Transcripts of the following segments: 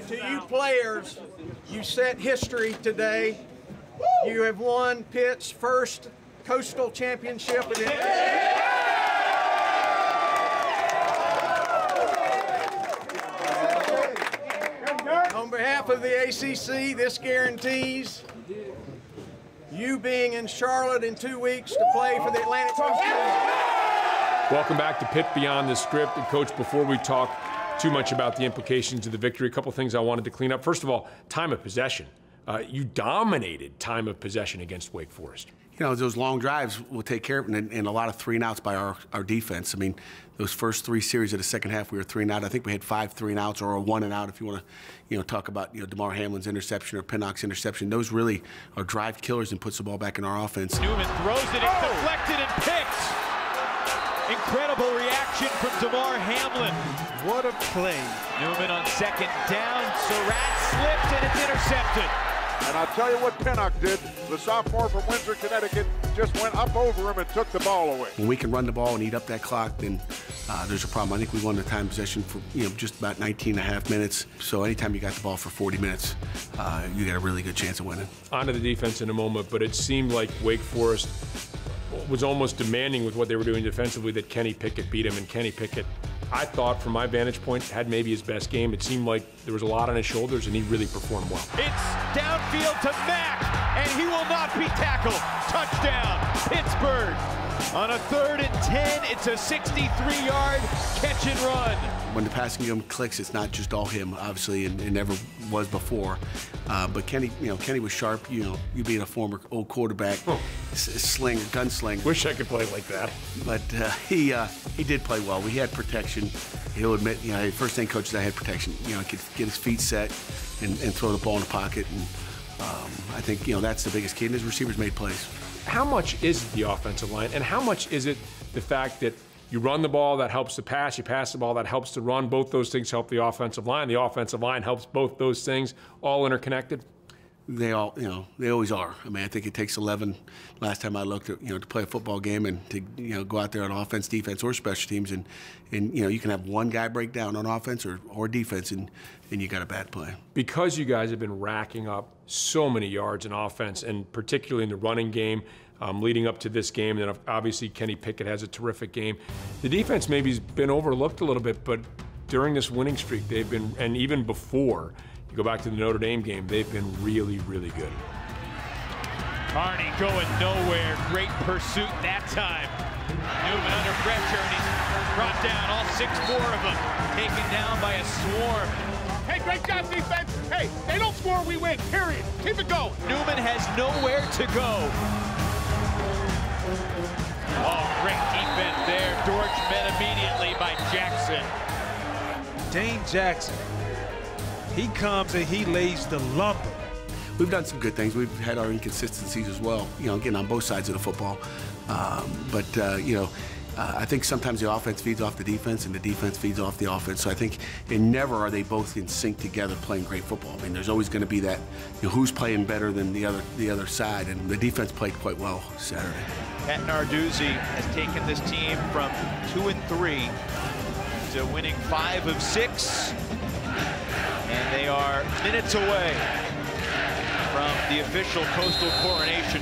To you players, you set history today. You have won Pitt's first Coastal Championship. On behalf of the ACC, this guarantees you being in Charlotte in 2 weeks to play for the Atlantic Coast. Welcome back to Pitt Beyond the Script. And Coach, before we talk too much about the implications of the victory, a couple things I wanted to clean up. First of all, time of possession. You dominated time of possession against Wake Forest. You know, those long drives will take care of it, and a lot of 3-and-outs by our defense. I mean, those first 3 series of the second half, we were 3-and-out. I think we had 5 3-and-outs or a 1-and-out if you want to, talk about, DeMar Hamlin's interception or Pinnock's interception. Those really are drive killers and puts the ball back in our offense. Newman throws it, it's deflected and picked. Incredible reaction from DeMar Hamlin. What a play. Newman on second down. Surratt slipped and it's intercepted. And I'll tell you what Pinnock did. The sophomore from Windsor, Connecticut, just went up over him and took the ball away. When we can run the ball and eat up that clock, then there's a problem. I think we won the time possession for just about 19.5 minutes. So anytime you got the ball for 40 minutes, you got a really good chance of winning. Onto the defense in a moment, but it seemed like Wake Forest was almost demanding with what they were doing defensively that Kenny Pickett beat him. And Kenny Pickett, I thought, from my vantage point, had maybe his best game. It seemed like there was a lot on his shoulders, and he really performed well. It's downfield to Mack, and he will not be tackled. Touchdown, Pittsburgh. On a 3rd and 10, it's a 63-yard catch and run. When the passing game clicks, it's not just all him, obviously, and it never was before. But Kenny, Kenny was sharp. You being a former old quarterback, gunslinger. Wish I could play like that. But he did play well. We had protection. He'll admit, first thing coach said, I had protection. Could get his feet set and throw the ball in the pocket. And I think that's the biggest key. And his receivers made plays. How much is the offensive line, and how much is it the fact that you run the ball, that helps to pass, you pass the ball, that helps to run? Both those things help the offensive line. The offensive line helps both those things, all interconnected? They all, they always are. I mean, I think it takes 11, last time I looked at, to play a football game and to, go out there on offense, defense, or special teams, and you can have one guy break down on offense or defense, and you got a bad play. Because you guys have been racking up so many yards in offense, and particularly in the running game, leading up to this game, and then obviously Kenny Pickett has a terrific game. The defense maybe has been overlooked a little bit, but during this winning streak, they've been, and even before, you go back to the Notre Dame game, they've been really, really good. Carney going nowhere. Great pursuit that time. Newman under pressure, and he's brought down, all 6-4 of them, taken down by a swarm. Hey, great job, defense. Hey, they don't score, we win, period. Keep it going. Newman has nowhere to go. Oh, great defense there. Dortch met immediately by Jackson. Dane Jackson, he comes and he lays the lumber. We've done some good things. We've had our inconsistencies as well, getting on both sides of the football. I think sometimes the offense feeds off the defense and the defense feeds off the offense. So I think never are they both in sync together playing great football. I mean, there's always going to be that, who's playing better than the other side, and the defense played quite well Saturday. Pat Narduzzi has taken this team from 2-3 to winning 5 of 6, and they are minutes away from the official Coastal coronation.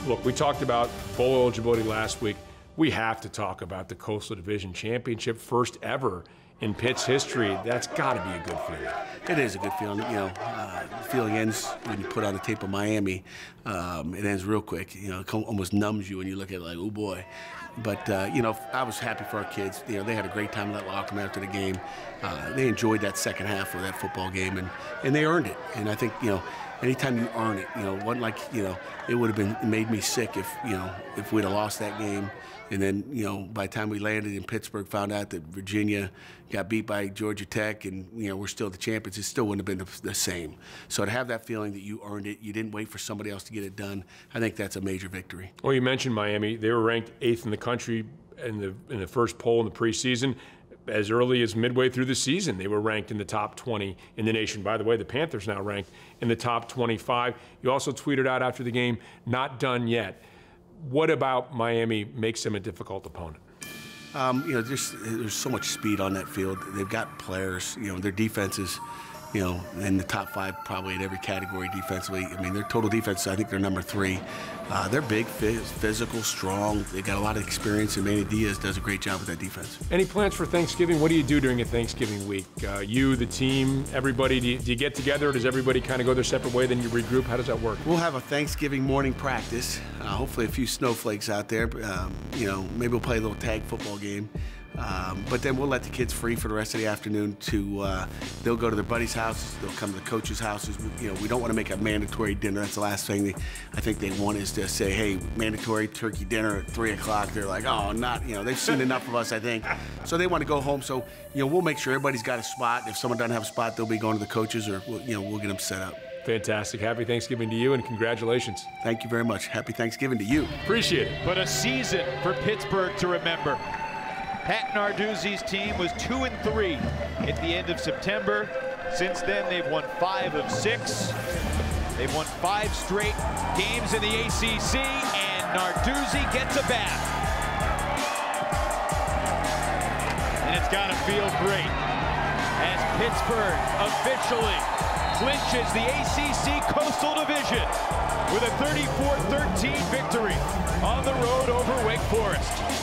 Look, we talked about bowl eligibility last week. We have to talk about the Coastal Division Championship, first ever in Pitt's history. That's got to be a good feeling. It is a good feeling. The feeling ends when you put on the tape of Miami. It ends real quick. It almost numbs you when you look at it like, oh boy. But I was happy for our kids. They had a great time in that locker room after the game. They enjoyed that second half of that football game, and they earned it. And I think anytime you earn it, it wasn't like it would have made me sick if we'd have lost that game. And then, by the time we landed in Pittsburgh, found out that Virginia got beat by Georgia Tech and, we're still the champions, it still wouldn't have been the same. So to have that feeling that you earned it, you didn't wait for somebody else to get it done, I think that's a major victory. Well, you mentioned Miami. They were ranked 8th in the country in the first poll in the preseason. As early as midway through the season, they were ranked in the top 20 in the nation. By the way, the Panthers now ranked in the top 25. You also tweeted out after the game, not done yet. What about Miami makes them a difficult opponent? There's so much speed on that field. They've got players. Their defense is, you know, in the top 5 probably at every category defensively. I mean, their total defense, I think they're number 3. They're big, physical, strong. They got a lot of experience, and Manny Diaz does a great job with that defense. Any plans for Thanksgiving? What do you do during a Thanksgiving week? You, the team, everybody, do you get together, or does everybody kind of go their separate way, then you regroup? How does that work? We'll have a Thanksgiving morning practice. Hopefully a few snowflakes out there. You know, maybe we'll play a little tag football game. But then we'll let the kids free for the rest of the afternoon to, they'll go to their buddies' houses, they'll come to the coaches' houses. You know, we don't want to make a mandatory dinner. That's the last thing I think they want, is to say, hey, mandatory turkey dinner at 3 o'clock. They're like, oh, not, you know, they've seen enough of us, I think. So they want to go home. So, you know, we'll make sure everybody's got a spot. If someone doesn't have a spot, they'll be going to the coaches, or, you know, we'll get them set up. Fantastic. Happy Thanksgiving to you, and congratulations. Thank you very much. Happy Thanksgiving to you. Appreciate it. But a season for Pittsburgh to remember. Pat Narduzzi's team was 2-3 at the end of September. Since then, they've won 5 of 6. They've won 5 straight games in the ACC, and Narduzzi gets a bath. And it's got to feel great as Pittsburgh officially clinches the ACC Coastal Division with a 34-13 victory on the road over Wake Forest.